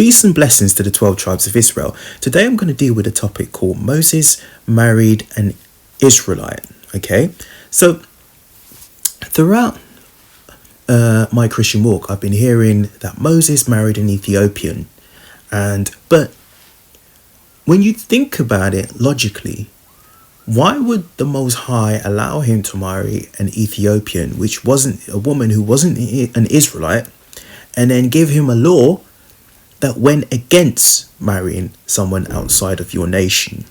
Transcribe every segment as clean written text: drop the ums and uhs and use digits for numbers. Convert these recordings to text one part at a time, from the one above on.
Peace and blessings to the 12 tribes of Israel. Today I'm going to deal with a topic called Moses married an Israelite. Okay, so throughout my Christian walk, I've been hearing that Moses married an Ethiopian, but when you think about it logically, why would the Most High allow him to marry an Ethiopian, which wasn't a woman who wasn't an Israelite, and then give him a law that went against marrying someone outside of your nation,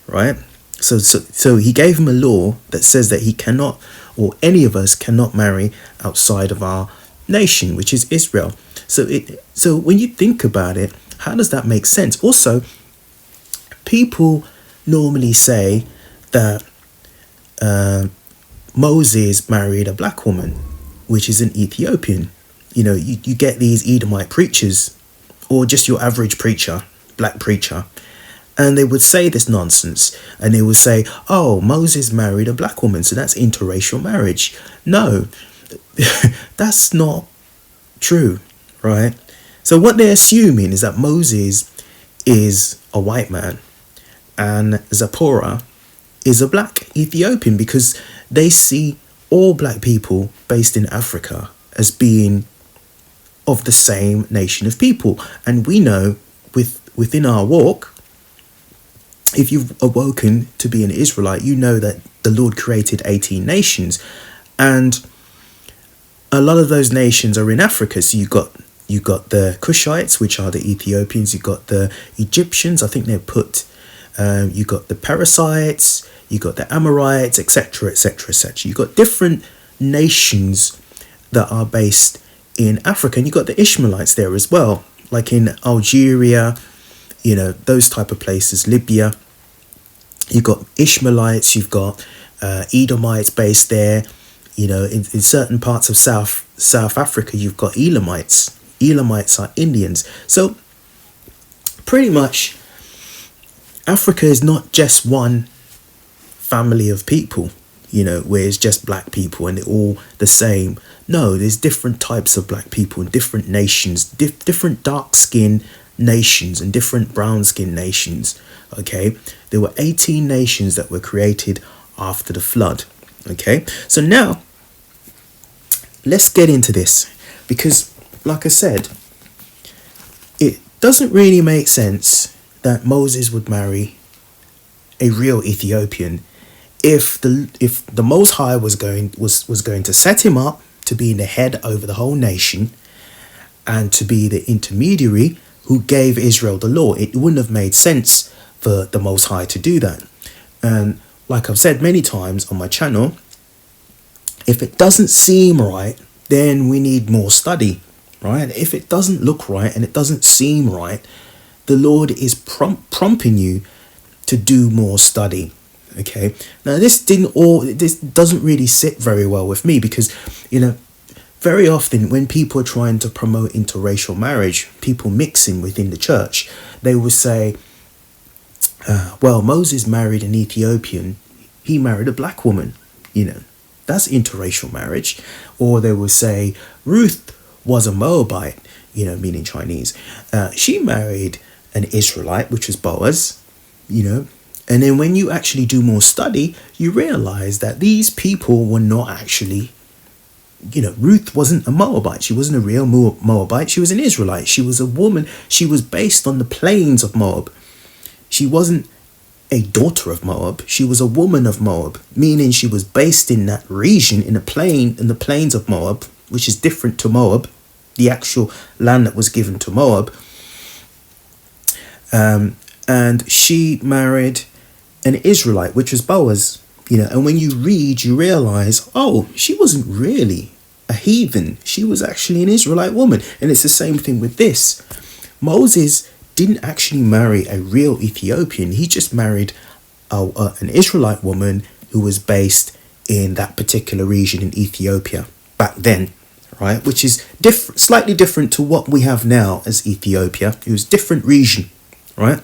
right? So he gave him a law that says that he cannot, or any of us cannot marry outside of our nation, which is Israel. So when you think about it, how does that make sense? Also, people normally say that Moses married a black woman, which is an Ethiopian. You know, you get these Edomite preachers, or just your average preacher, black preacher, and they would say this nonsense, and they would say, oh, Moses married a black woman, so that's interracial marriage. No, that's not true, right? So what they're assuming is that Moses is a white man and Zipporah is a black Ethiopian, because they see all black people based in Africa as being of the same nation of people. And we know within our walk, if you've awoken to be an Israelite, you know that the Lord created 18 nations, and a lot of those nations are in Africa. So you got the Cushites, which are the Ethiopians. You got the Egyptians. I think they put. You got the Parasites. You got the Amorites, etc., etc., etc. You got different nations that are based in Africa, and you got the Ishmaelites there as well, like in Algeria, you know, those type of places, Libya. You've got Ishmaelites, you've got Edomites based there, you know, in certain parts of South Africa, you've got Elamites. Elamites are Indians. So pretty much Africa is not just one family of people, you know, where it's just black people and they're all the same. No, there's different types of black people in different nations, different dark skin nations and different brown skin nations. Okay, there were 18 nations that were created after the flood. Okay, so now let's get into this, because like I said, it doesn't really make sense that Moses would marry a real Ethiopian if the Most High was going to set him up to be the head over the whole nation and to be the intermediary who gave Israel the law. It wouldn't have made sense for the Most High to do that. And like I've said many times on my channel, if it doesn't seem right, then we need more study, right? If it doesn't look right and it doesn't seem right, the Lord is prompting you to do more study. Okay, now this doesn't really sit very well with me, because, you know, very often when people are trying to promote interracial marriage, people mixing within the church, they will say, well, Moses married an Ethiopian, he married a black woman, you know, that's interracial marriage. Or they will say Ruth was a Moabite, you know, meaning Chinese, she married an Israelite, which was Boaz, you know. And then when you actually do more study, you realize that these people were not actually, you know, Ruth wasn't a Moabite. She wasn't a real Moabite. She was an Israelite. She was a woman. She was based on the plains of Moab. She wasn't a daughter of Moab. She was a woman of Moab, meaning she was based in that region, in the plains of Moab, which is different to Moab, the actual land that was given to Moab. And she married an Israelite, which was Boaz, you know. And when you read, you realize, oh, she wasn't really a heathen. She was actually an Israelite woman. And it's the same thing with this. Moses didn't actually marry a real Ethiopian. He just married an Israelite woman who was based in that particular region in Ethiopia back then, right? Which is slightly different to what we have now as Ethiopia. It was a different region, right?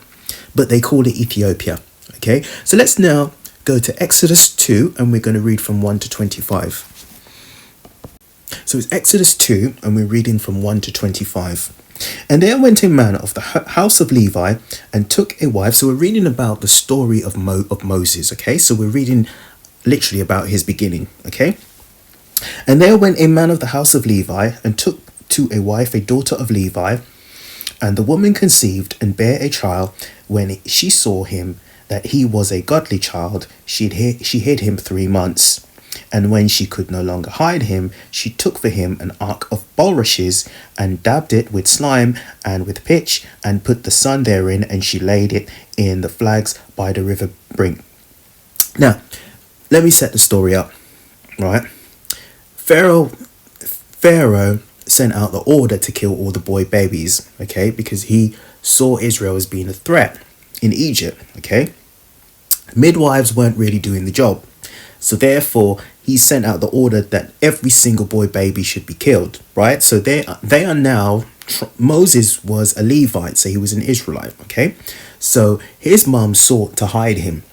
But they called it Ethiopia. Okay, so let's now go to Exodus 2, and we're going to read from 1 to 25. So it's Exodus 2, and we're reading from 1 to 25. And there went a man of the house of Levi and took a wife. So we're reading about the story of Moses, okay? So we're reading literally about his beginning, okay? And there went a man of the house of Levi and took to a wife a daughter of Levi. And the woman conceived and bare a child. When she saw him that he was a godly child, she hid him 3 months. And when she could no longer hide him, she took for him an ark of bulrushes, and dabbed it with slime and with pitch, and put the son therein, and she laid it in the flags by the river brink. Now, let me set the story up, right? Pharaoh sent out the order to kill all the boy babies, okay, because he saw Israel as being a threat in Egypt, okay? Midwives weren't really doing the job. So therefore, he sent out the order that every single boy baby should be killed, right? So they are now, Moses was a Levite, so he was an Israelite, okay? So his mom sought to hide him,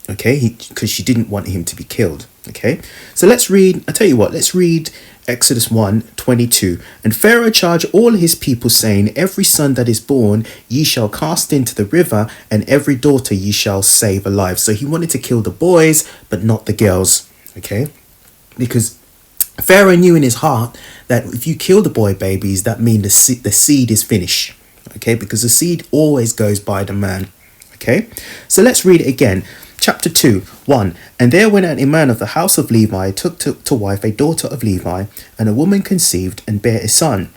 okay? Because she didn't want him to be killed, okay? So let's read, I tell you what, let's read Exodus 1:22. And Pharaoh charged all his people, saying, every son that is born ye shall cast into the river, and every daughter ye shall save alive. So he wanted to kill the boys, but not the girls, okay? Because Pharaoh knew in his heart that if you kill the boy babies, that means the seed is finished, okay? Because the seed always goes by the man, okay? So let's read it again. Chapter 2:1. And there went out a man of the house of Levi, took to wife a daughter of Levi, and a woman conceived and bare a son.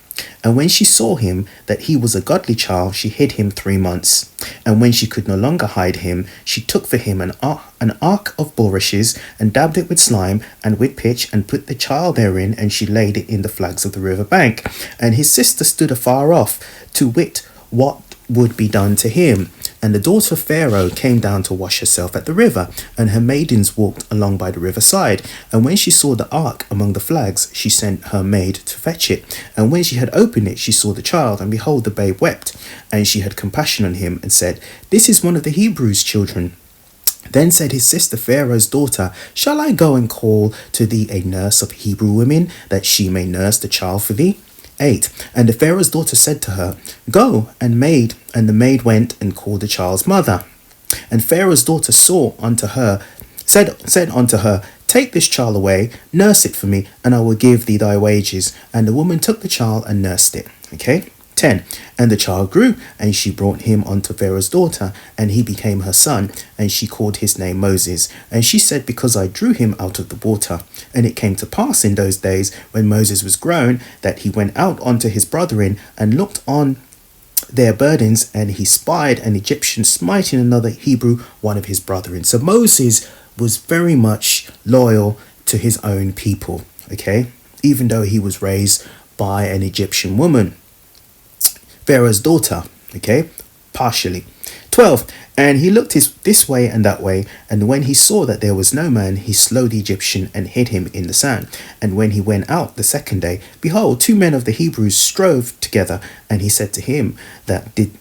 And when she saw him that he was a godly child, she hid him 3 months. And when she could no longer hide him, she took for him an ark of bulrushes, and dabbed it with slime and with pitch, and put the child therein, and she laid it in the flags of the river bank. And his sister stood afar off, to wit what would be done to him. And the daughter of Pharaoh came down to wash herself at the river, and her maidens walked along by the riverside. And when she saw the ark among the flags, she sent her maid to fetch it. And when she had opened it, she saw the child, and behold, the babe wept. And she had compassion on him, and said, this is one of the Hebrews' children. Then said his sister Pharaoh's daughter, shall I go and call to thee a nurse of Hebrew women, that she may nurse the child for thee? 8. And the Pharaoh's daughter said to her, go, and the maid went and called the child's mother. And Pharaoh's daughter said unto her, take this child away, nurse it for me, and I will give thee thy wages. And the woman took the child and nursed it. Okay. 10. And the child grew, and she brought him unto Pharaoh's daughter, and he became her son, and she called his name Moses. And she said, because I drew him out of the water. And it came to pass in those days, when Moses was grown, that he went out unto his brethren, and looked on their burdens, and he spied an Egyptian smiting another Hebrew, one of his brethren. So Moses was very much loyal to his own people, okay, even though he was raised by an Egyptian woman, Pharaoh's daughter, okay, partially. 12. And he looked this way and that way, and when he saw that there was no man, he slew the Egyptian and hid him in the sand. And when he went out the second day, behold, 2 men of the Hebrews strove together, and he said to him that did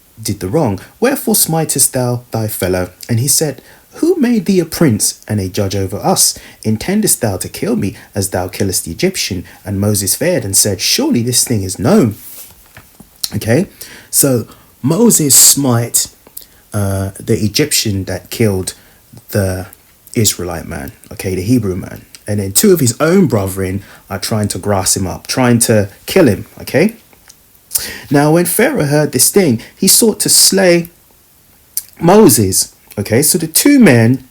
the wrong, wherefore smitest thou thy fellow? And he said, who made thee a prince and a judge over us? Intendest thou to kill me as thou killest the Egyptian? And Moses feared and said, surely this thing is known. Okay, so Moses smite the Egyptian that killed the Israelite man, okay, the Hebrew man. And then 2 of his own brethren are trying to grass him up, trying to kill him, okay. Now, when Pharaoh heard this thing, he sought to slay Moses, okay. So the 2 men,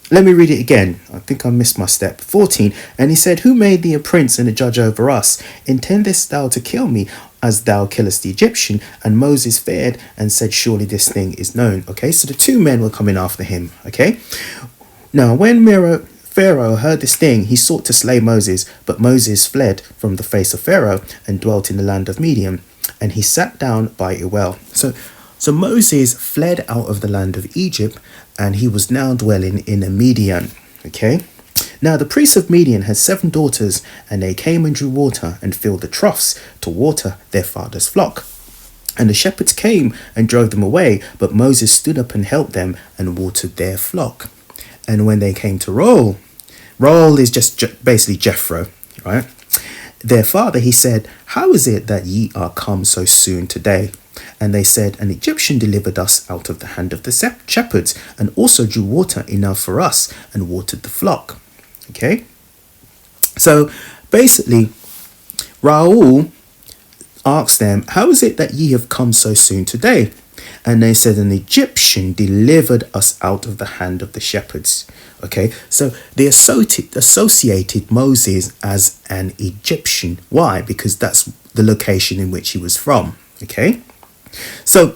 let me read it again. I think I missed my step. 14. And he said, who made thee a prince and a judge over us? Intendest thou to kill me as thou killest the Egyptian? And Moses feared and said, surely this thing is known. Okay, so the 2 men were coming after him. Okay, now when Pharaoh heard this thing, he sought to slay Moses, but Moses fled from the face of Pharaoh and dwelt in the land of Midian, and he sat down by a well. So Moses fled out of the land of Egypt, and he was now dwelling in a Midian. Okay. Now the priests of Midian had 7 daughters, and they came and drew water and filled the troughs to water their father's flock. And the shepherds came and drove them away, but Moses stood up and helped them and watered their flock. And when they came to Roel is just basically Jethro, right? their father, he said, how is it that ye are come so soon today? And they said, an Egyptian delivered us out of the hand of the shepherds, and also drew water enough for us, and watered the flock. Okay? So basically, Raoul asked them, how is it that ye have come so soon today? And they said, an Egyptian delivered us out of the hand of the shepherds. Okay, so they associated Moses as an Egyptian. Why? Because that's the location in which he was from. Okay, so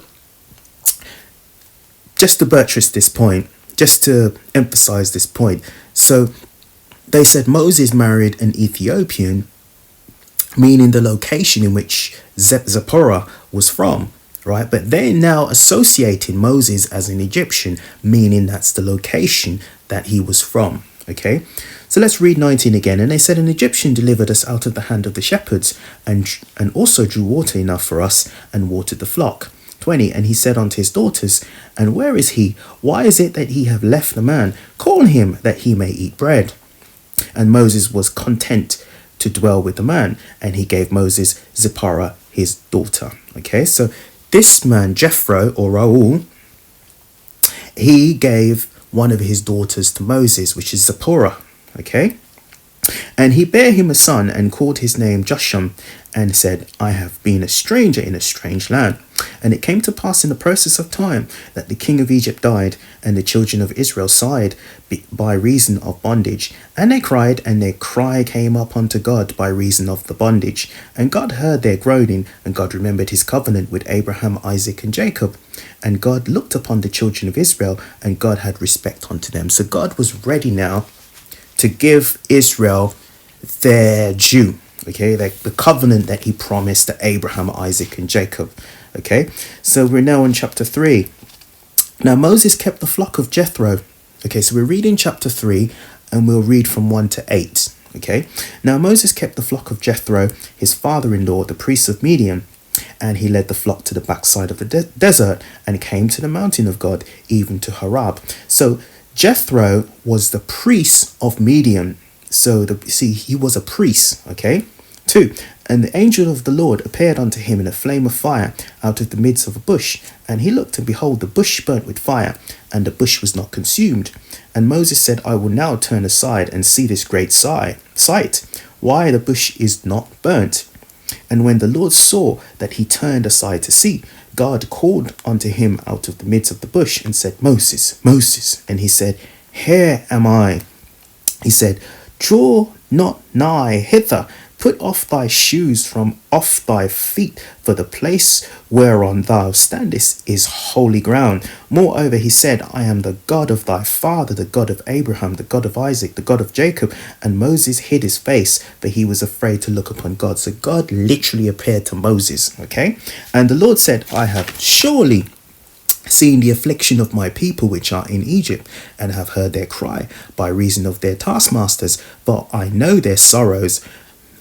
just to buttress this point, just to emphasize this point, so they said Moses married an Ethiopian, meaning the location in which Zipporah was from. Right, but they're now associating Moses as an Egyptian, meaning that's the location that he was from. Okay, so let's read 19 again. And they said, an Egyptian delivered us out of the hand of the shepherds, and also drew water enough for us, and watered the flock. 20, and he said unto his daughters, and where is he? Why is it that ye have left the man? Call him, that he may eat bread. And Moses was content to dwell with the man, and he gave Moses Zipporah his daughter. Okay, so this man, Jethro or Raoul, he gave one of his daughters to Moses, which is Zipporah. Okay, and he bare him a son, and called his name Josham, and said, I have been a stranger in a strange land. And it came to pass in the process of time that the king of Egypt died, and the children of Israel sighed by reason of bondage. And they cried, and their cry came up unto God by reason of the bondage. And God heard their groaning, and God remembered his covenant with Abraham, Isaac, and Jacob. And God looked upon the children of Israel, and God had respect unto them. So God was ready now to give Israel their due. Okay, the covenant that he promised to Abraham, Isaac, and Jacob. Okay, so we're now in chapter 3. Now Moses kept the flock of Jethro. Okay, so we're reading chapter 3, and we'll read from 1 to 8. Okay, now Moses kept the flock of Jethro, his father-in-law, the priest of Midian, and he led the flock to the backside of the desert, and came to the mountain of God, even to Horeb. So Jethro was the priest of Midian. So he was a priest. Okay. 2, and the angel of the Lord appeared unto him in a flame of fire out of the midst of a bush. And he looked, and behold, the bush burnt with fire, and the bush was not consumed. And Moses said, I will now turn aside and see this great sight, why the bush is not burnt. And when the Lord saw that he turned aside to see, God called unto him out of the midst of the bush, and said, Moses, Moses. And he said, Here am I. He said, Draw not nigh hither. Put off thy shoes from off thy feet, for the place whereon thou standest is holy ground. Moreover, he said, I am the God of thy father, the God of Abraham, the God of Isaac, the God of Jacob. And Moses hid his face, for he was afraid to look upon God. So God literally appeared to Moses. Okay, and the Lord said, I have surely seen the affliction of my people which are in Egypt, and have heard their cry by reason of their taskmasters, for I know their sorrows.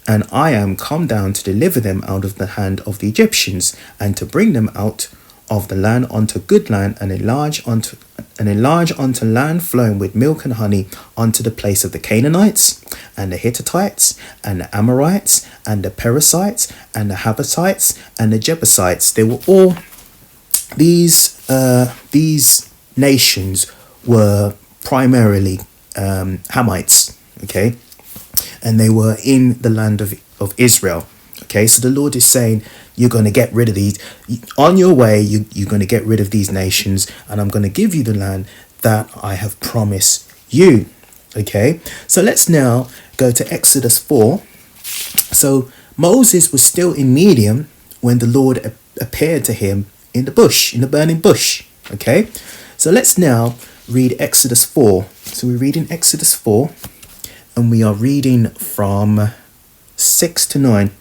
And I am come down to deliver them out of the hand of the Egyptians, and to bring them out of the land unto good land, and enlarge unto land flowing with milk and honey, unto the place of the Canaanites, and the Hittites, and the Amorites, and the Perizzites, and the Habbatites, and the Jebusites. They were all these nations were primarily Hamites. Okay. And they were in the land of Israel. Okay, so the Lord is saying, you're going to get rid of these. On your way, you're going to get rid of these nations, and I'm going to give you the land that I have promised you. Okay, so let's now go to Exodus 4. So Moses was still in Midian when the Lord appeared to him in the bush, in the burning bush. Okay, so let's now read Exodus 4. So we're reading Exodus 4. And we are reading from 6 to 9.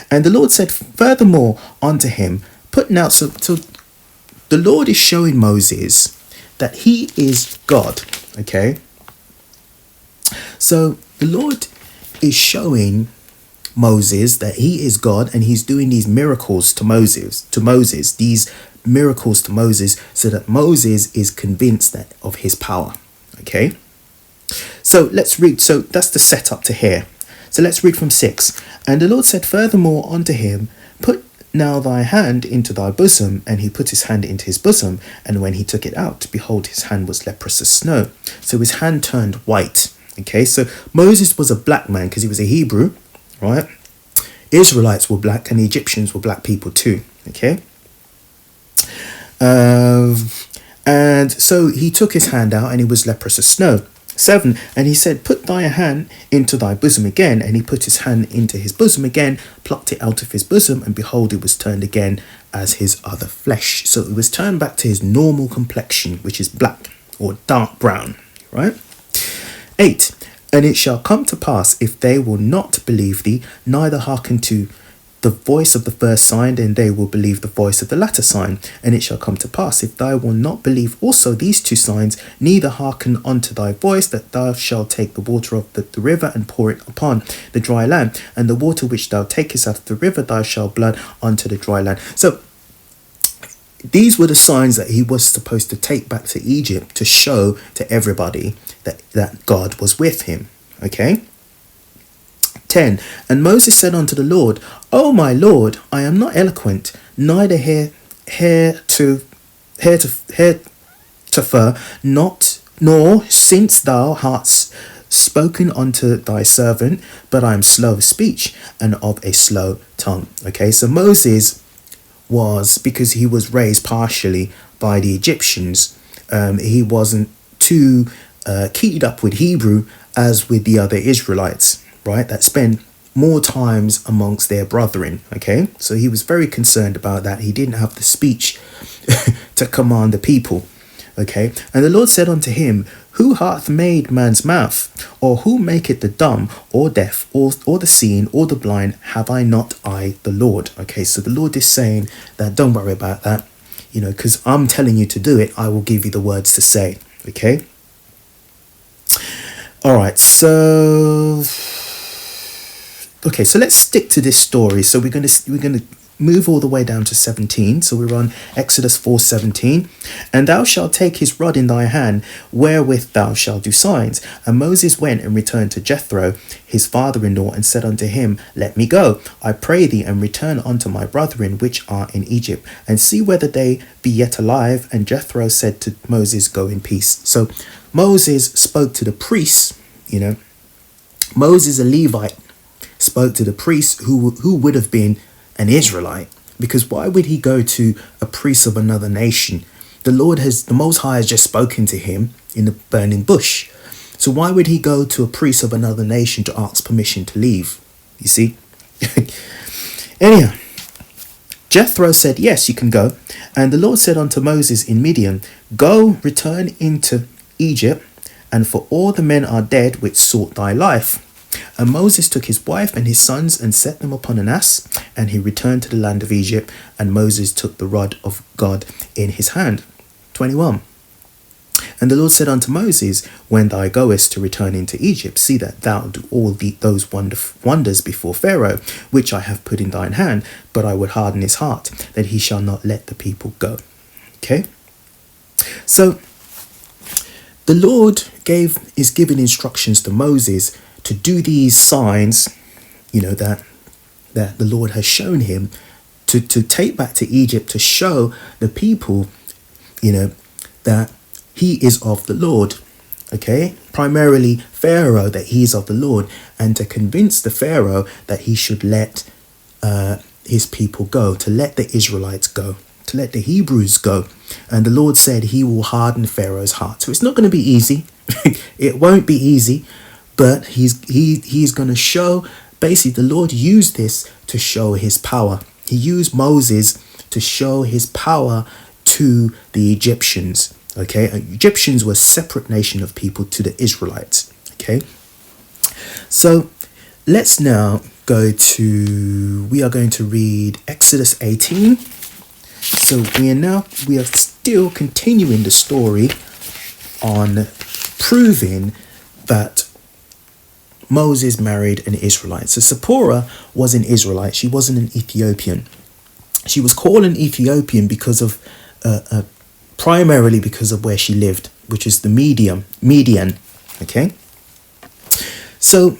And the Lord said furthermore unto him, put now, so the Lord is showing Moses that he is God. Okay. So the Lord is showing Moses that he is God, and he's doing these miracles to Moses, these miracles to Moses, so that Moses is convinced of his power. Okay. So let's read. So that's the setup to here. So let's read from 6. And the Lord said furthermore unto him, Put now thy hand into thy bosom. And he put his hand into his bosom. And when he took it out, behold, his hand was leprous as snow. So his hand turned white. Okay, so Moses was a black man because he was a Hebrew, right? Israelites were black and the Egyptians were black people too. Okay. And so he took his hand out and he was leprous as snow. 7. And he said, Put thy hand into thy bosom again. And he put his hand into his bosom again, plucked it out of his bosom, and behold, it was turned again as his other flesh. So it was turned back to his normal complexion, which is black or dark brown, right? 8. And it shall come to pass, if they will not believe thee, neither hearken to the voice of the first sign, then they will believe the voice of the latter sign. And it shall come to pass, if thou wilt not believe also these 2 signs, neither hearken unto thy voice, that thou shalt take the water of the river and pour it upon the dry land. And the water which thou takest out of the river thou shalt blood unto the dry land. So these were the signs that he was supposed to take back to Egypt to show to everybody that God was with him. Okay. 10. And Moses said unto the Lord, O my Lord, I am not eloquent, neither heretofore, nor since thou hast spoken unto thy servant, but I am slow of speech and of a slow tongue. Okay, so Moses was, because he was raised partially by the Egyptians, he wasn't too keyed up with Hebrew as with the other Israelites, right, that spend more times amongst their brethren. Okay, so he was very concerned about that. He didn't have the speech to command the people. Okay, and the Lord said unto him, Who hath made man's mouth? Or who maketh the dumb or deaf or the seeing or the blind? Have I not I the Lord? Okay, so the Lord is saying that don't worry about that, because I'm telling you to do it. I will give you the words to say. Okay. All right, so let's stick to this story. So we're going to move all the way down to 17. So we're on Exodus 4:17. And thou shalt take his rod in thy hand, wherewith thou shalt do signs. And Moses went and returned to Jethro, his father-in-law, and said unto him, Let me go, I pray thee, and return unto my brethren which are in Egypt, and see whether they be yet alive. And Jethro said to Moses, Go in peace. So Moses spoke to the priests. Moses, a Levite, spoke to the priest who would have been an Israelite, because why would he go to a priest of another nation? The Most High has just spoken to him in the burning bush. So why would he go to a priest of another nation to ask permission to leave? You see? Anyhow, Jethro said, Yes, you can go. And the Lord said unto Moses in Midian, Go, return into Egypt, and for all the men are dead which sought thy life. And Moses took his wife and his sons and set them upon an ass, and he returned to the land of Egypt, and Moses took the rod of God in his hand. 21. And the Lord said unto Moses, When thou goest to return into Egypt, see that thou do all those wonders before Pharaoh, which I have put in thine hand, but I would harden his heart, that he shall not let the people go. Okay? So the Lord is giving instructions to Moses to do these signs, that the Lord has shown him, to take back to Egypt, to show the people, that he is of the Lord. Okay, primarily Pharaoh, that he is of the Lord, and to convince the Pharaoh that he should let his people go, to let the Israelites go, to let the Hebrews go. And the Lord said he will harden Pharaoh's heart. So it's not going to be easy. It won't be easy. But he's going to show, basically the Lord used this to show his power. He used Moses to show his power to the Egyptians. Okay, Egyptians were a separate nation of people to the Israelites. Okay, so let's now we are going to read Exodus 18. So we are still continuing the story on proving that Moses married an Israelite. So Zipporah was an Israelite. She wasn't an Ethiopian. She was called an Ethiopian because of, primarily because of where she lived, which is the Median. Okay. So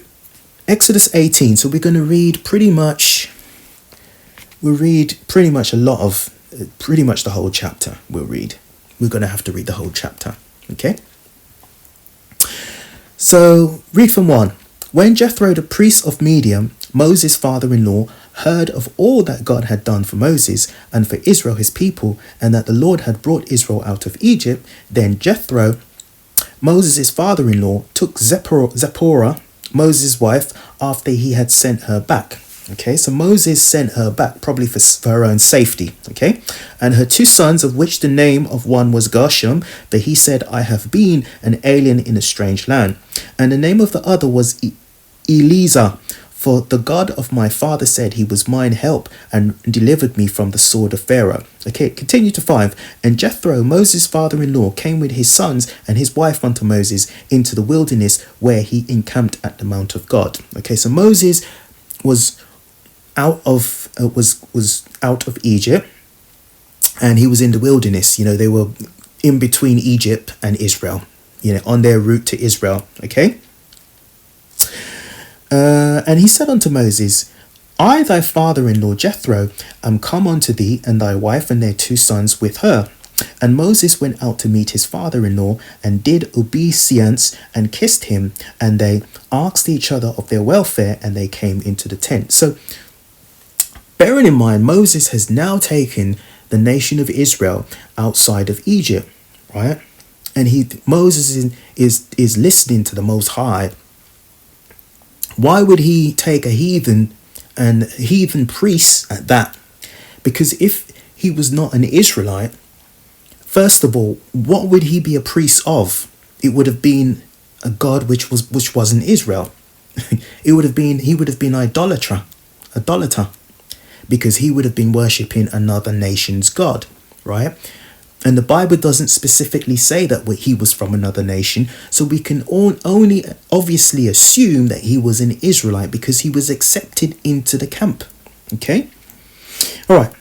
Exodus 18. So we're going to read pretty much the whole chapter. We're going to have to read the whole chapter. Okay. So read from 1. When Jethro, the priest of Midian, Moses' father-in-law, heard of all that God had done for Moses and for Israel his people, and that the Lord had brought Israel out of Egypt, then Jethro, Moses' father-in-law, took Zipporah, Moses' wife, after he had sent her back. Okay, so Moses sent her back probably for her own safety. Okay, and her 2 sons, of which the name of one was Gershom, but he said, I have been an alien in a strange land. And the name of the other was Eleazar, for the God of my father said he was mine help and delivered me from the sword of Pharaoh. Okay, continue to 5. And Jethro, Moses' father-in-law, came with his sons and his wife unto Moses into the wilderness, where he encamped at the mount of God. Okay, so Moses was out of Egypt, and he was in the wilderness. They were in between Egypt and Israel, on their route to Israel. Okay. And he said unto Moses, I, thy father-in-law Jethro, am come unto thee, and thy wife and their 2 sons with her. And Moses went out to meet his father-in-law, and did obeisance, and kissed him, and they asked each other of their welfare, and they came into the tent. So, bearing in mind, Moses has now taken the nation of Israel outside of Egypt, right? And Moses is listening to the Most High. Why would he take a heathen priest at that? Because if he was not an Israelite, first of all, what would he be a priest of? It would have been a god which wasn't Israel. He would have been idolater, because he would have been worshipping another nation's god, right? And the Bible doesn't specifically say that he was from another nation, so we can only obviously assume that he was an Israelite because he was accepted into the camp. Okay? All right.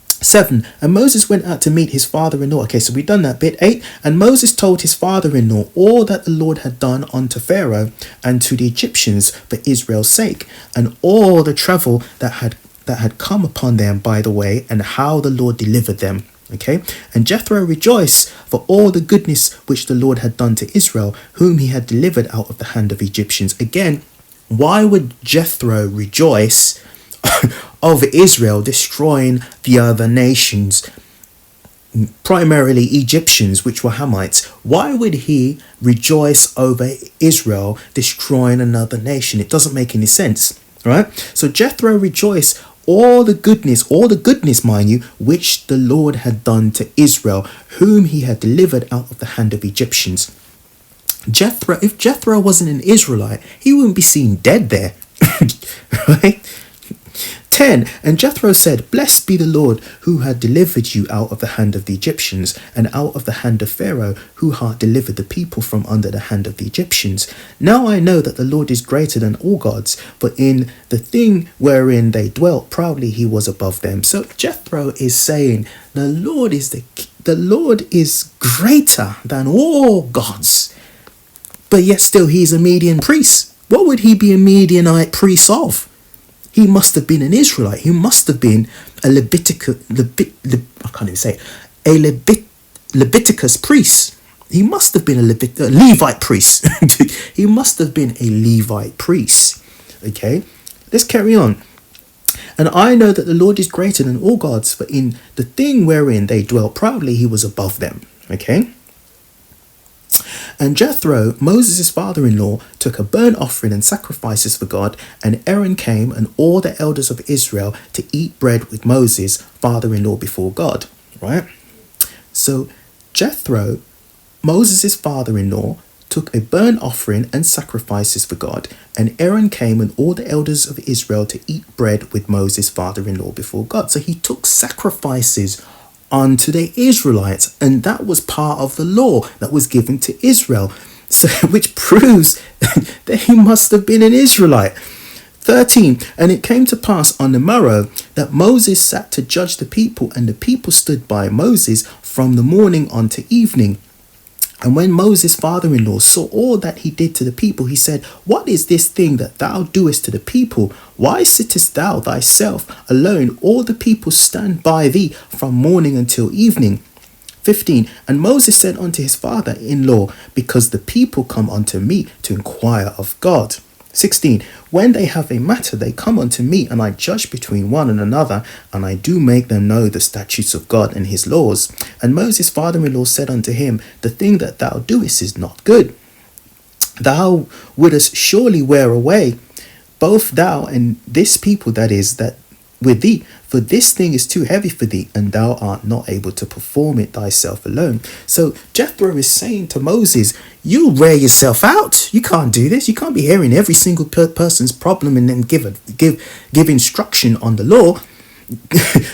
7. And Moses went out to meet his father-in-law. Okay, so we've done that bit. 8. And Moses told his father-in-law all that the Lord had done unto Pharaoh and to the Egyptians for Israel's sake, and all the trouble that had come upon them by the way, and how the Lord delivered them. Okay, and Jethro rejoiced for all the goodness which the Lord had done to Israel, whom he had delivered out of the hand of Egyptians. Again, why would Jethro rejoice of Israel destroying the other nations, primarily Egyptians, which were Hamites? Why would he rejoice over Israel destroying another nation? It doesn't make any sense, right? So Jethro rejoiced all the goodness, mind you, which the Lord had done to Israel, whom he had delivered out of the hand of Egyptians. If Jethro wasn't an Israelite, he wouldn't be seen dead there. Right? 10. And Jethro said, Blessed be the Lord, who had delivered you out of the hand of the Egyptians, and out of the hand of Pharaoh, who had delivered the people from under the hand of the Egyptians. Now I know that the Lord is greater than all gods, for in the thing wherein they dwelt proudly he was above them. So Jethro is saying the Lord is greater than all gods, but yet still he's a Median priest. What would he be a Midianite priest of? He must have been an Israelite. He must have been a Leviticus priest. He must have been a Levite priest. He must have been a Levite priest. Okay, let's carry on. And I know that the Lord is greater than all gods, for in the thing wherein they dwelt proudly, he was above them. Okay. And Jethro, Moses' father-in-law, took a burnt offering and sacrifices for God, and Aaron came and all the elders of Israel to eat bread with Moses, father-in-law, before God. Right? So Jethro, Moses' father-in-law, took a burnt offering and sacrifices for God, and Aaron came and all the elders of Israel to eat bread with Moses, father-in-law, before God. So he took sacrifices unto the Israelites, and that was part of the law that was given to Israel, so which proves that he must have been an Israelite. 13. And it came to pass on the morrow that Moses sat to judge the people, and the people stood by Moses from the morning unto evening. And when Moses' father-in-law saw all that he did to the people, he said, "What is this thing that thou doest to the people? Why sittest thou thyself alone? All the people stand by thee from morning until evening." 15. And Moses said unto his father-in-law, "Because the people come unto me to inquire of God." 16. When they have a matter, they come unto me, and I judge between one and another, and I do make them know the statutes of God and his laws. And Moses' father-in-law said unto him, "The thing that thou doest is not good. Thou wouldest surely wear away both thou and this people that is that with thee, for this thing is too heavy for thee, and thou art not able to perform it thyself alone." So Jethro is saying to Moses, you'll wear yourself out. You can't do this. You can't be hearing every single person's problem and then give instruction on the law.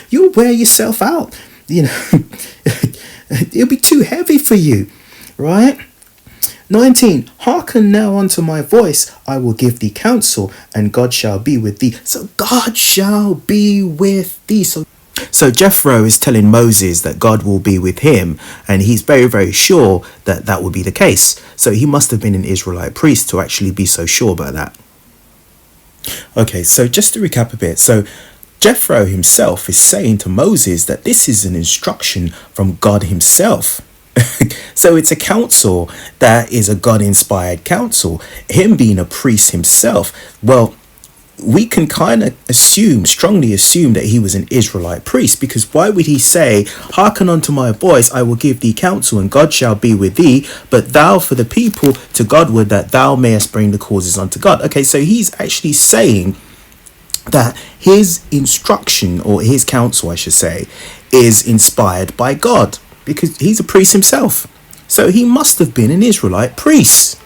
You'll wear yourself out. It'll be too heavy for you, right? 19. Hearken now unto my voice, I will give thee counsel, and God shall be with thee. So God shall be with thee. So Jethro is telling Moses that God will be with him, and he's very, very sure that that will be the case. So he must have been an Israelite priest to actually be so sure about that. Okay, so just to recap a bit. So Jethro himself is saying to Moses that this is an instruction from God himself. So it's a counsel that is a God-inspired counsel. Him being a priest himself, well, we can kind of strongly assume that he was an Israelite priest, because why would he say, "Hearken unto my voice, I will give thee counsel, and God shall be with thee, but thou for the people to Godward, that thou mayest bring the causes unto God." Okay, so he's actually saying that his instruction, or his counsel I should say, is inspired by God, because he's a priest himself. So he must have been an Israelite priest,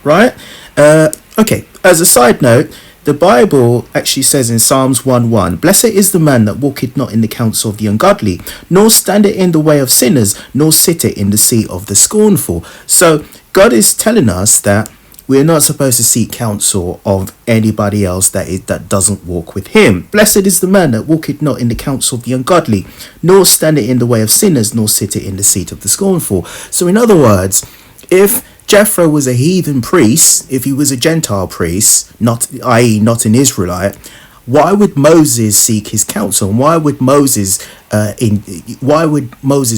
right? Okay, as a side note, the Bible actually says in Psalms 1:1, "Blessed is the man that walketh not in the counsel of the ungodly, nor standeth in the way of sinners, nor sitteth in the seat of the scornful." So God is telling us that we're not supposed to seek counsel of anybody else that doesn't walk with him. "Blessed is the man that walketh not in the counsel of the ungodly, nor standeth in the way of sinners, nor sitteth in the seat of the scornful." So in other words, if Jethro was a heathen priest, if he was a Gentile priest, i.e. not an Israelite, why would Moses seek his counsel? And why would Moses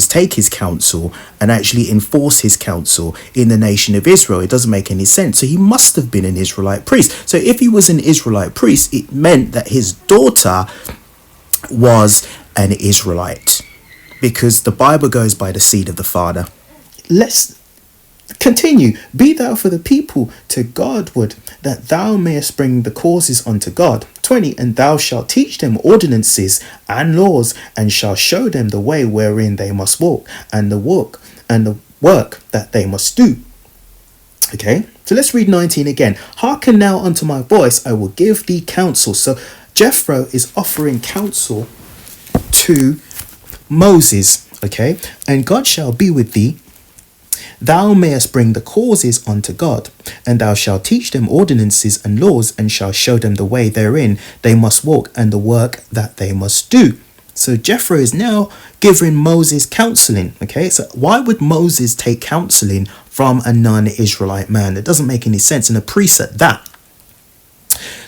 take his counsel and actually enforce his counsel in the nation of Israel? It doesn't make any sense. So he must have been an Israelite priest. So if he was an Israelite priest, it meant that his daughter was an Israelite, because the Bible goes by the seed of the father. Let's continue. "Be thou for the people to Godward, that thou mayest bring the causes unto God." 20. "And thou shalt teach them ordinances and laws, and shall show them the way wherein they must walk, and the work that they must do." Okay, so let's read 19 again. "Hearken now unto my voice, I will give thee counsel." So Jethro is offering counsel to Moses. Okay, "And God shall be with thee, thou mayest bring the causes unto God, and thou shalt teach them ordinances and laws, and shall show them the way therein they must walk, and the work that they must do." So Jethro is now giving Moses counseling. Okay, so why would Moses take counseling from a non-Israelite man? It doesn't make any sense, and a priest at that.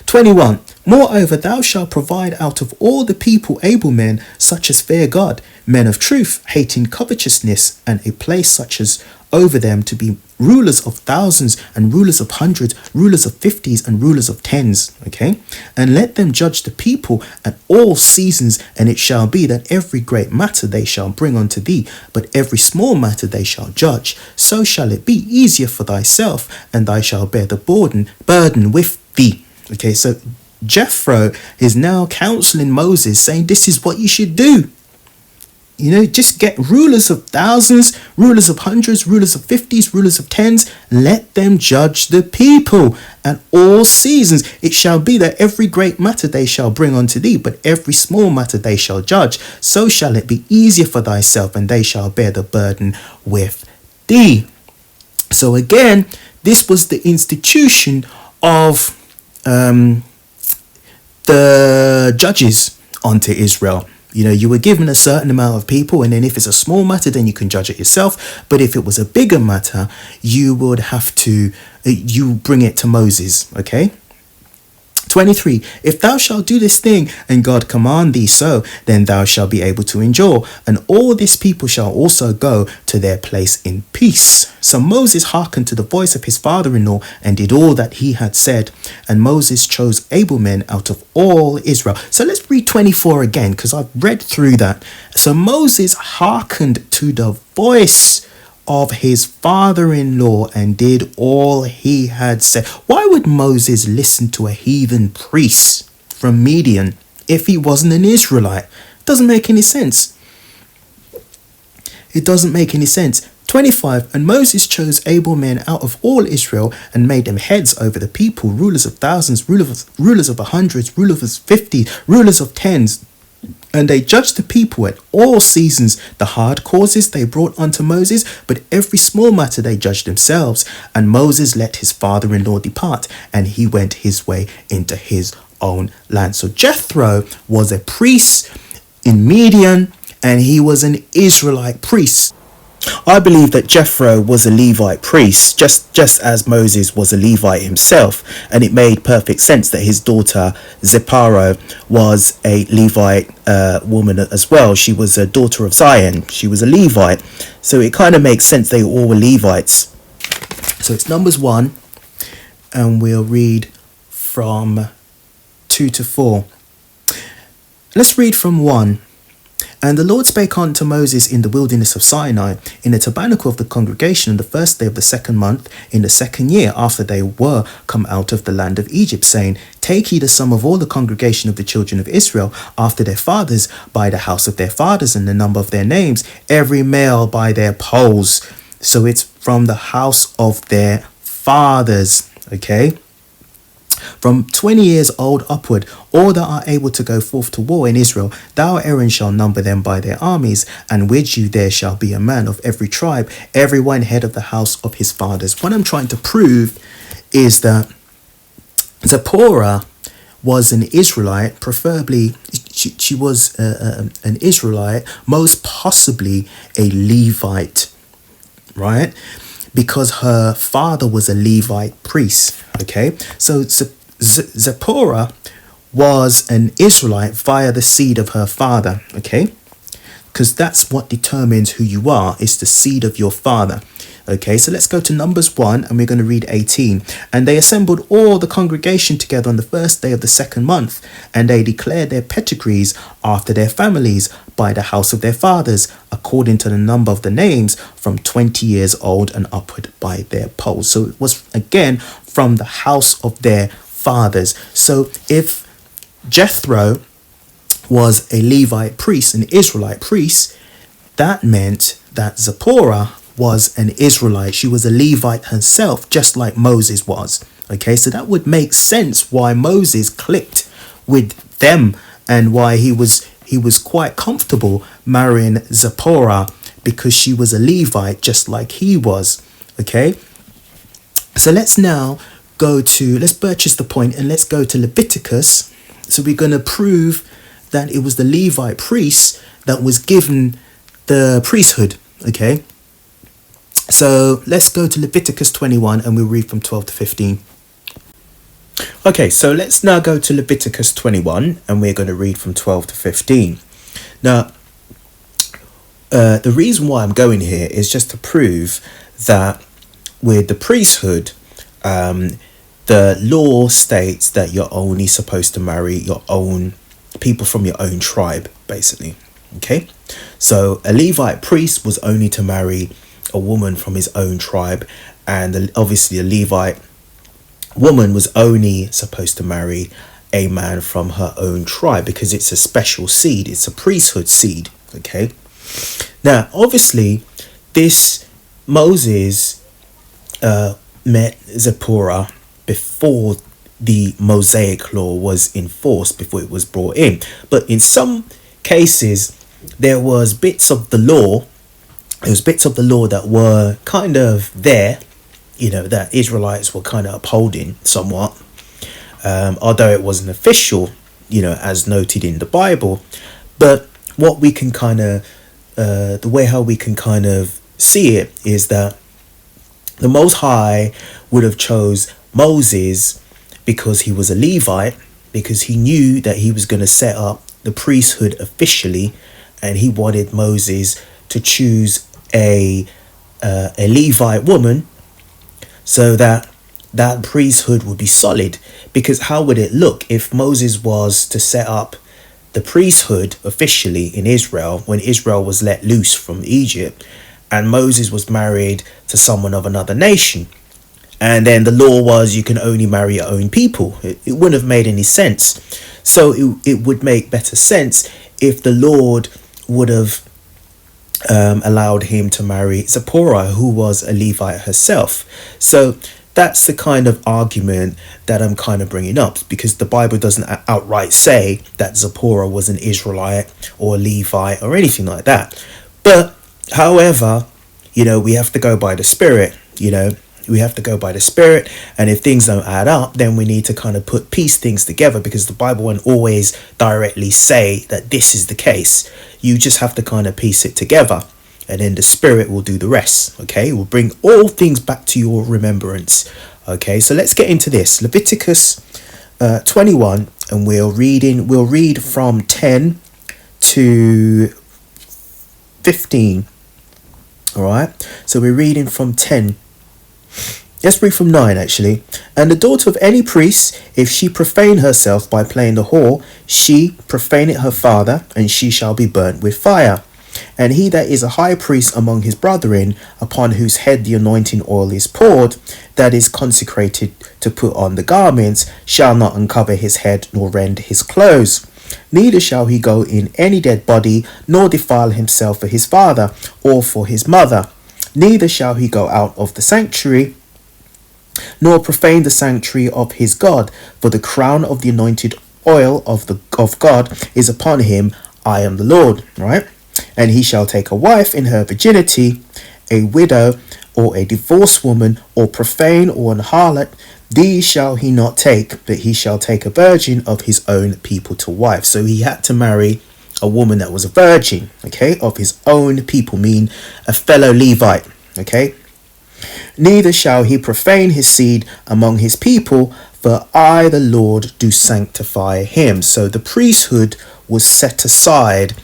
21. "Moreover, thou shalt provide out of all the people able men, such as fear God, men of truth, hating covetousness, and a place such as over them to be rulers of thousands, and rulers of hundreds, rulers of fifties, and rulers of tens." Okay, "And let them judge the people at all seasons, and it shall be that every great matter they shall bring unto thee, but every small matter they shall judge. So shall it be easier for thyself, and thou shalt bear the burden with thee." Okay, so Jethro is now counseling Moses, saying this is what you should do. Just get rulers of thousands, rulers of hundreds, rulers of fifties, rulers of tens. Let them judge the people at all seasons. It shall be that every great matter they shall bring unto thee, but every small matter they shall judge. So shall it be easier for thyself, and they shall bear the burden with thee. So again, this was the institution of the judges unto Israel. You were given a certain amount of people, and then if it's a small matter, then you can judge it yourself. But if it was a bigger matter, you would have to, you bring it to Moses, okay? 23, if thou shalt do this thing, and God command thee so, then thou shalt be able to endure, and all this people shall also go to their place in peace. So Moses hearkened to the voice of his father-in-law, and did all that he had said. And Moses chose able men out of all Israel. So let's read 24 again, because I've read through that. So Moses hearkened to the voice of his father-in-law and did all he had said. Why would Moses listen to a heathen priest from Midian if he wasn't an Israelite? Doesn't make any sense. It doesn't make any sense. 25, and Moses chose able men out of all Israel and made them heads over the people, rulers of thousands, rulers of hundreds, rulers of 50, rulers of tens. And they judged the people at all seasons. The hard causes they brought unto Moses, but every small matter they judged themselves. And Moses let his father-in-law depart, and he went his way into his own land. So Jethro was a priest in Midian, and he was an Israelite priest. I believe that Jethro was a Levite priest, just as Moses was a Levite himself, and it made perfect sense that his daughter Zipporah was a Levite woman as well. She was a daughter of Zion. She was a Levite, so it kind of makes sense they all were Levites. So it's Numbers 1, and we'll read from 2 to 4. Let's read from 1. And the Lord spake unto Moses in the wilderness of Sinai, in the tabernacle of the congregation, on the first day of the 2nd month, in the 2nd year after they were come out of the land of Egypt, saying, Take ye the sum of all the congregation of the children of Israel, after their fathers, by the house of their fathers, and the number of their names, every male by their polls. So it's from the house of their fathers, okay? From 20 years old upward, all that are able to go forth to war in Israel, thou, Aaron, shall number them by their armies, and with you there shall be a man of every tribe, every one head of the house of his fathers. What I'm trying to prove is that Zipporah was an Israelite, preferably she was an Israelite, most possibly a Levite, right? Because her father was a Levite priest, okay? So Zipporah was an Israelite via the seed of her father, okay? Because that's what determines who you are, is the seed of your father. Okay, so let's go to Numbers 1, and we're going to read 18. And they assembled all the congregation together on the first day of the 2nd month, and they declared their pedigrees after their families by the house of their fathers, according to the number of the names, from 20 years old and upward by their polls. So it was, again, from the house of their fathers. So if Jethro was a Levite priest, an Israelite priest, that meant that Zipporah was an Israelite. She was a Levite herself, just like Moses was. Okay, so that would make sense why Moses clicked with them and why he was quite comfortable marrying Zipporah, because she was a Levite just like he was. Okay, so let's purchase the point and let's go to Leviticus. So we're going to prove that it was the Levite priest that was given the priesthood. Okay, so let's go to Leviticus 21 and we'll read from 12 to 15. Okay, so let's now go to Leviticus 21 and we're going to read from 12 to 15. Now, the reason why I'm going here is just to prove that with the priesthood, the law states that you're only supposed to marry your own people from your own tribe, basically. Okay, so a Levite priest was only to marry a woman from his own tribe, and obviously a Levite woman was only supposed to marry a man from her own tribe, because it's a special seed, it's a priesthood seed. Okay, now obviously this Moses met Zipporah before the Mosaic law was enforced, before it was brought in, but in some cases there was bits of the law that were kind of there, that Israelites were kind of upholding somewhat, although it wasn't official, as noted in the Bible. But what we can kind of, the way how we can kind of see it is that the Most High would have chose Moses because he was a Levite, because he knew that he was going to set up the priesthood officially, and he wanted Moses to choose a Levite woman so that that priesthood would be solid. Because how would it look if Moses was to set up the priesthood officially in Israel when Israel was let loose from Egypt, and Moses was married to someone of another nation, and then the law was you can only marry your own people? It wouldn't have made any sense. So it would make better sense if the Lord would have allowed him to marry Zipporah, who was a Levite herself. So that's the kind of argument that I'm kind of bringing up, because the Bible doesn't outright say that Zipporah was an Israelite or a Levite or anything like that. But however, we have to go by the Spirit. We have to go by the Spirit, and if things don't add up, then we need to kind of piece things together, because the Bible won't always directly say that this is the case. You just have to kind of piece it together, and then the Spirit will do the rest. Okay, we'll bring all things back to your remembrance. Okay, so let's get into this. Leviticus 21, and we'll read from 10 to 15. All right, so we're reading from 10. Let's read from 9 actually. And the daughter of any priest, if she profane herself by playing the whore, she profane it her father, and she shall be burnt with fire. And he that is a high priest among his brethren, upon whose head the anointing oil is poured, that is consecrated to put on the garments, shall not uncover his head nor rend his clothes. Neither shall he go in any dead body, nor defile himself for his father or for his mother. Neither shall he go out of the sanctuary, nor profane the sanctuary of his God, for the crown of the anointed oil of God is upon him. I am the Lord. Right? And he shall take a wife in her virginity, a widow, or a divorced woman, or profane, or an harlot. These shall he not take, but he shall take a virgin of his own people to wife. So he had to marry a woman that was a virgin, okay, of his own people, mean a fellow Levite, okay. Neither shall he profane his seed among his people, for I, the Lord, do sanctify him. So the priesthood was set aside.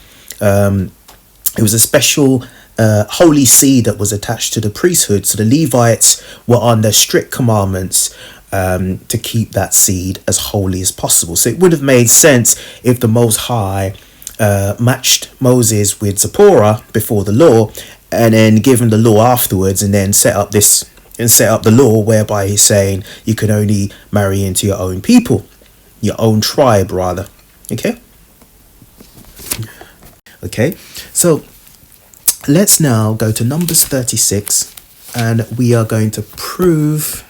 It was a special holy seed that was attached to the priesthood. So the Levites were under strict commandments to keep that seed as holy as possible. So it would have made sense if the Most High matched Moses with Zipporah before the law, and then given the law afterwards, and then set up the law whereby he's saying you can only marry into your own people, your own tribe rather. Okay, so let's now go to Numbers 36, and we are going to prove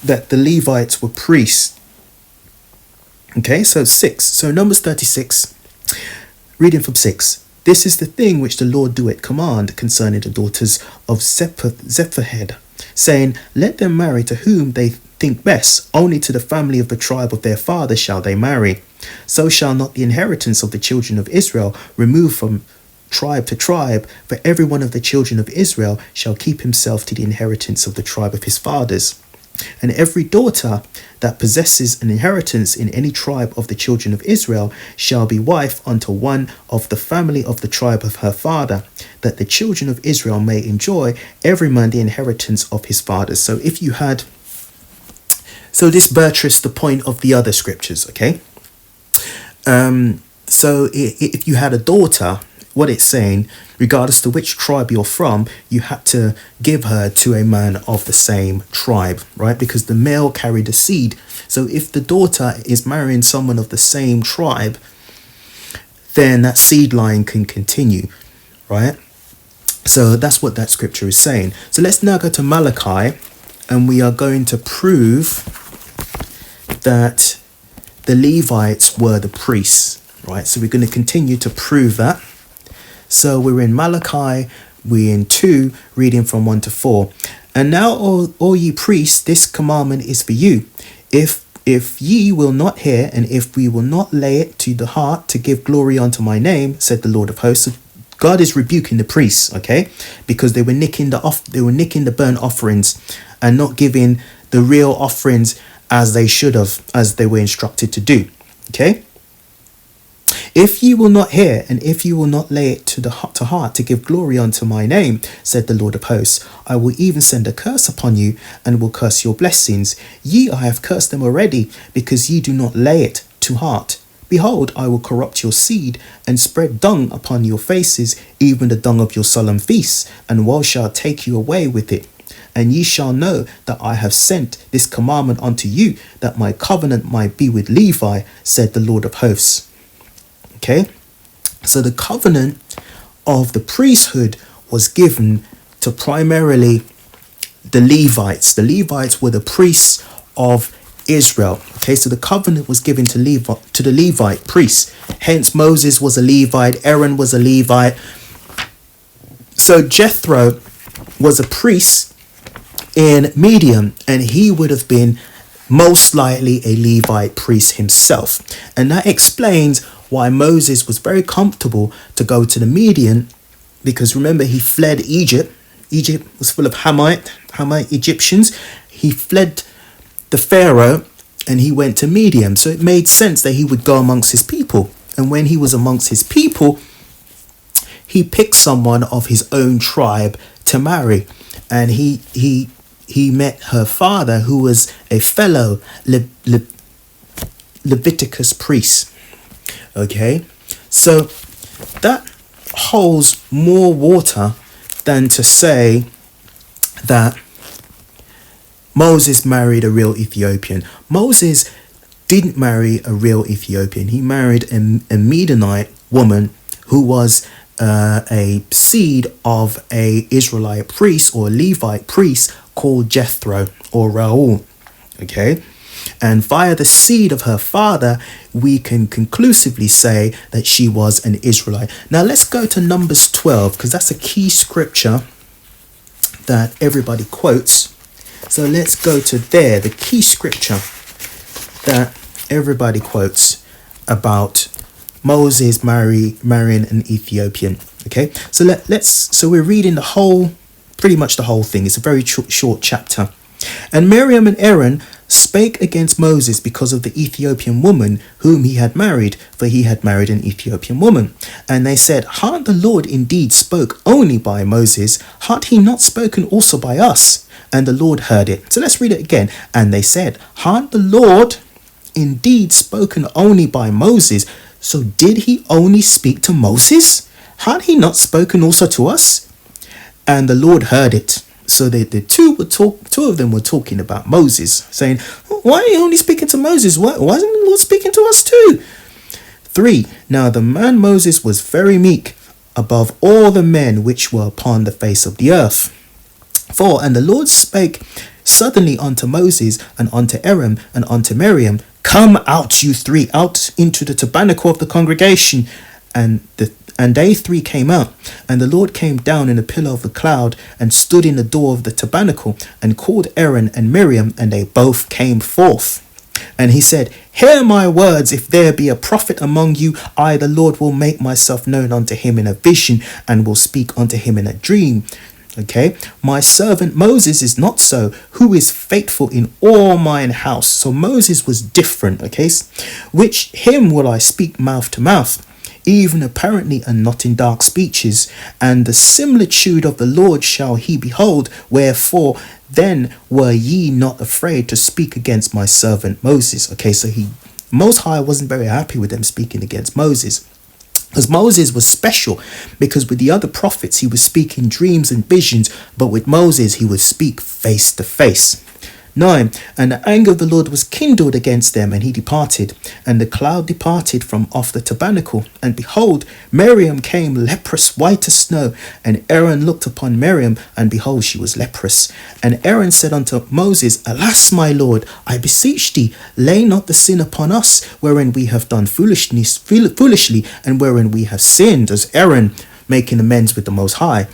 that the Levites were priests. Okay, so Numbers 36, reading from 6. This is the thing which the Lord doeth command concerning the daughters of Zephaniah, saying, let them marry to whom they think best, only to the family of the tribe of their father shall they marry. So shall not the inheritance of the children of Israel remove from tribe to tribe, for every one of the children of Israel shall keep himself to the inheritance of the tribe of his fathers. And every daughter that possesses an inheritance in any tribe of the children of Israel shall be wife unto one of the family of the tribe of her father, that the children of Israel may enjoy every man the inheritance of his fathers. So this buttressed the point of the other scriptures, okay? So if you had a daughter, what it's saying, regardless to which tribe you're from, you had to give her to a man of the same tribe, right? Because the male carried the seed. So if the daughter is marrying someone of the same tribe, then that seed line can continue, right? So that's what that scripture is saying. So let's now go to Malachi, and we are going to prove that the Levites were the priests, right? So we're going to continue to prove that. So we're in Malachi, we're in 2, reading from 1 to 4. And now, all ye priests, this commandment is for you. If If ye will not hear, and if we will not lay it to the heart to give glory unto my name, said the Lord of hosts. So God is rebuking the priests, okay, because they were nicking the burnt offerings and not giving the real offerings as they should have, as they were instructed to do. Okay. If ye will not hear, and if ye will not lay it to heart to give glory unto my name, said the Lord of hosts, I will even send a curse upon you, and will curse your blessings. Ye, I have cursed them already, because ye do not lay it to heart. Behold, I will corrupt your seed, and spread dung upon your faces, even the dung of your solemn feasts, and woe shall take you away with it. And ye shall know that I have sent this commandment unto you, that my covenant might be with Levi, said the Lord of hosts. Okay, so the covenant of the priesthood was given to primarily the Levites. The Levites were the priests of Israel. Okay, so the covenant was given to the Levite priests. Hence, Moses was a Levite, Aaron was a Levite. So Jethro was a priest in Midian, and he would have been most likely a Levite priest himself. And that explains why Moses was very comfortable to go to the Midian, because remember, he fled Egypt. Egypt was full of Hamite Egyptians. He fled the Pharaoh and he went to Midian. So it made sense that he would go amongst his people. And when he was amongst his people, he picked someone of his own tribe to marry. And he met her father, who was a fellow Leviticus priest. Okay, so that holds more water than to say that Moses married a real Ethiopian. Moses didn't marry a real Ethiopian. He married a Midianite woman who was a seed of a Israelite priest or Levite priest called Jethro or Raul. Okay. And via the seed of her father, we can conclusively say that she was an Israelite. Now let's go to Numbers 12, because that's a key scripture that everybody quotes. So let's go to there, the key scripture that everybody quotes about Moses marrying an Ethiopian. Okay, so so we're reading pretty much the whole thing. It's a very short chapter. And Miriam and Aaron spake against Moses because of the Ethiopian woman whom he had married, for he had married an Ethiopian woman. And they said, Hath the Lord indeed spoke only by Moses? Hath he not spoken also by us? And the Lord heard it. So let's read it again. And they said, Hath the Lord indeed spoken only by Moses? So did he only speak to Moses? Had he not spoken also to us? And the Lord heard it. So the two of them were talking about Moses, saying, why are you only speaking to Moses? Why isn't the Lord speaking to us too? 3. Now the man Moses was very meek above all the men which were upon the face of the earth. 4. And the Lord spake suddenly unto Moses and unto Aaron and unto Miriam, Come out, you three, out into the tabernacle of the congregation. And they three came out, and the Lord came down in a pillar of the cloud and stood in the door of the tabernacle and called Aaron and Miriam, and they both came forth. And he said, Hear my words, if there be a prophet among you, I, the Lord, will make myself known unto him in a vision and will speak unto him in a dream. Okay, my servant Moses is not so, who is faithful in all mine house. So Moses was different, okay, which him will I speak mouth to mouth, even apparently and not in dark speeches, and the similitude of the Lord shall he behold. Wherefore then were ye not afraid to speak against my servant Moses? Okay, so Most High wasn't very happy with them speaking against Moses, because Moses was special, because with the other prophets he was speaking dreams and visions, but with Moses he would speak face to face. 9. And the anger of the Lord was kindled against them, and he departed. And the cloud departed from off the tabernacle. And behold, Miriam came leprous white as snow. And Aaron looked upon Miriam, and behold, she was leprous. And Aaron said unto Moses, Alas, my Lord, I beseech thee, lay not the sin upon us, wherein we have done foolishly, and wherein we have sinned, as Aaron making amends with the Most High.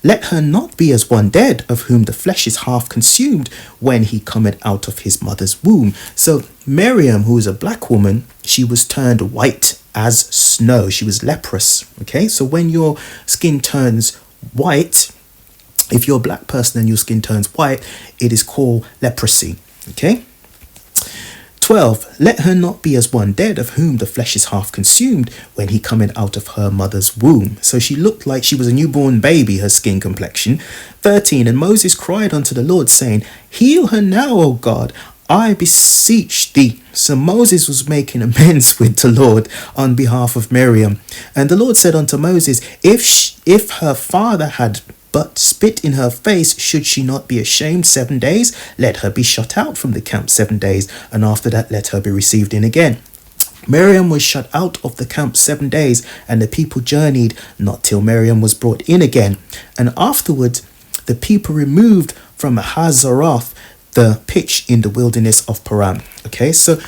let her not be as one dead, of whom the flesh is half consumed when he cometh out of his mother's womb. So Miriam, who is a black woman, she was turned white as snow. She was leprous. Okay, so when your skin turns white, if you're a black person and your skin turns white, it is called leprosy. Okay. 12. Let her not be as one dead, of whom the flesh is half consumed when he cometh out of her mother's womb. So she looked like she was a newborn baby, her skin complexion. 13. And Moses cried unto the Lord, saying, heal her now, O God, I beseech thee. So Moses was making amends with the Lord on behalf of Miriam. And the Lord said unto Moses, if her father had but spit in her face, should she not be ashamed 7 days? Let her be shut out from the camp 7 days, and after that let her be received in again. Miriam was shut out of the camp 7 days, and the people journeyed not till Miriam was brought in again. And afterward the people removed from Hazeroth the pitch in the wilderness of Paran. Okay, so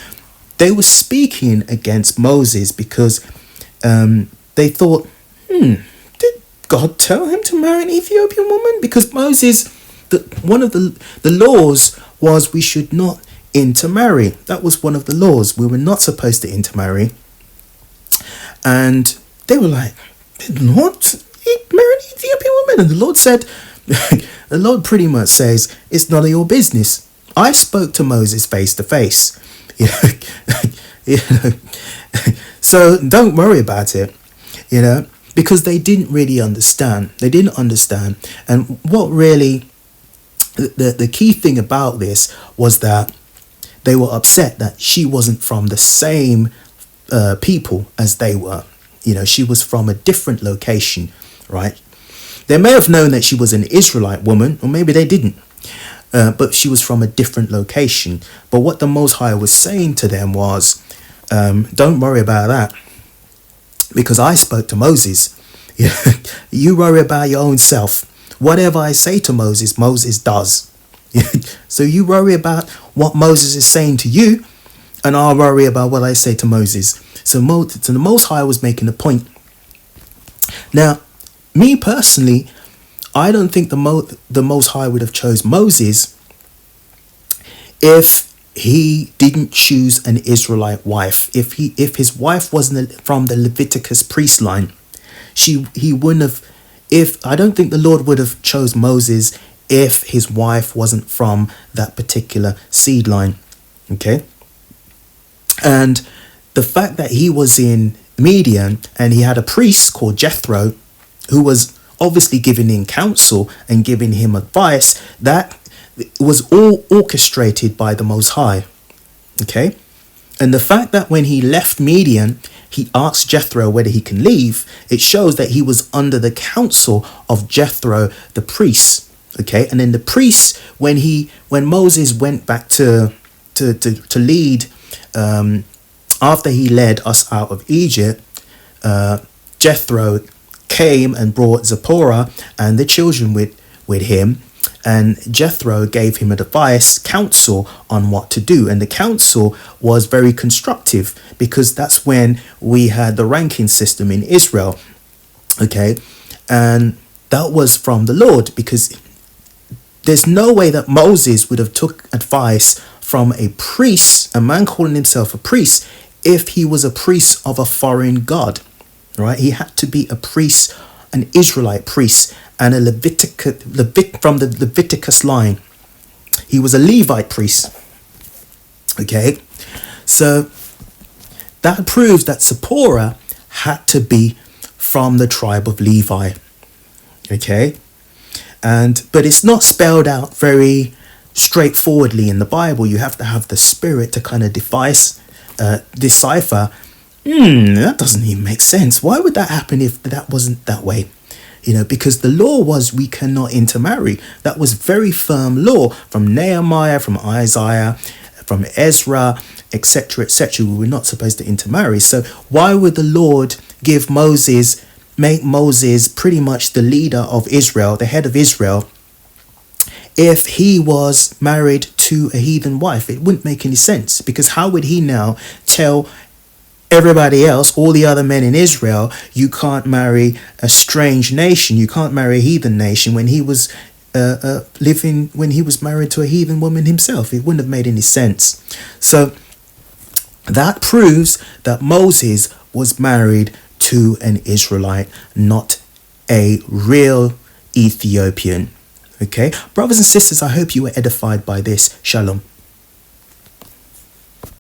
they were speaking against Moses because they thought, did God tell him to marry an Ethiopian woman? Because Moses, one of the laws was we should not intermarry. That was one of the laws. We were not supposed to intermarry. And they were like, did Lord marry an Ethiopian woman? And the Lord said, the Lord pretty much says, it's none of your business. I spoke to Moses face to face. So don't worry about it, because they didn't really understand. They didn't understand. And what really, the key thing about this was that they were upset that she wasn't from the same people as they were. She was from a different location, right? They may have known that she was an Israelite woman, or maybe they didn't. But she was from a different location. But what the Most High was saying to them was, don't worry about that, because I spoke to Moses. You worry about your own self. Whatever I say to Moses, Moses does. So you worry about what Moses is saying to you, and I'll worry about what I say to Moses. So the Most High was making a point. Now, me personally, I don't think the Most High would have chose Moses if he didn't choose an Israelite wife. If his wife wasn't from the Leviticus priest line, he wouldn't have. I don't think the Lord would have chose Moses if his wife wasn't from that particular seed line. Okay, and the fact that he was in Midian and he had a priest called Jethro, who was obviously giving him counsel and giving him advice, that was all orchestrated by the Most High. Okay, and the fact that when he left Midian, he asked Jethro whether he can leave, it shows that he was under the counsel of Jethro, the priest. Okay, and then the priest, when Moses went back to lead, after he led us out of Egypt, Jethro came and brought Zipporah and the children with him, and Jethro gave him advice, counsel on what to do, and the counsel was very constructive, because that's when we had the ranking system in Israel. Okay, and that was from the Lord, because there's no way that Moses would have took advice from a priest, a man calling himself a priest, if he was a priest of a foreign god. Right, he had to be a priest, an Israelite priest, and from the Leviticus line. He was a Levite priest. Okay, so that proves that Zipporah had to be from the tribe of Levi. Okay, but it's not spelled out very straightforwardly in the Bible. You have to have the Spirit to kind of decipher. That doesn't even make sense. Why would that happen if that wasn't that way? Because the law was we cannot intermarry. That was very firm law from Nehemiah, from Isaiah, from Ezra, etc., etc. We were not supposed to intermarry. So why would the Lord make Moses pretty much the leader of Israel, the head of Israel, if he was married to a heathen wife? It wouldn't make any sense, because how would he now tell Everybody else, all the other men in Israel, you can't marry a strange nation. You can't marry a heathen nation when he was when he was married to a heathen woman himself. It wouldn't have made any sense. So that proves that Moses was married to an Israelite, not a real Ethiopian. Okay, brothers and sisters, I hope you were edified by this. Shalom.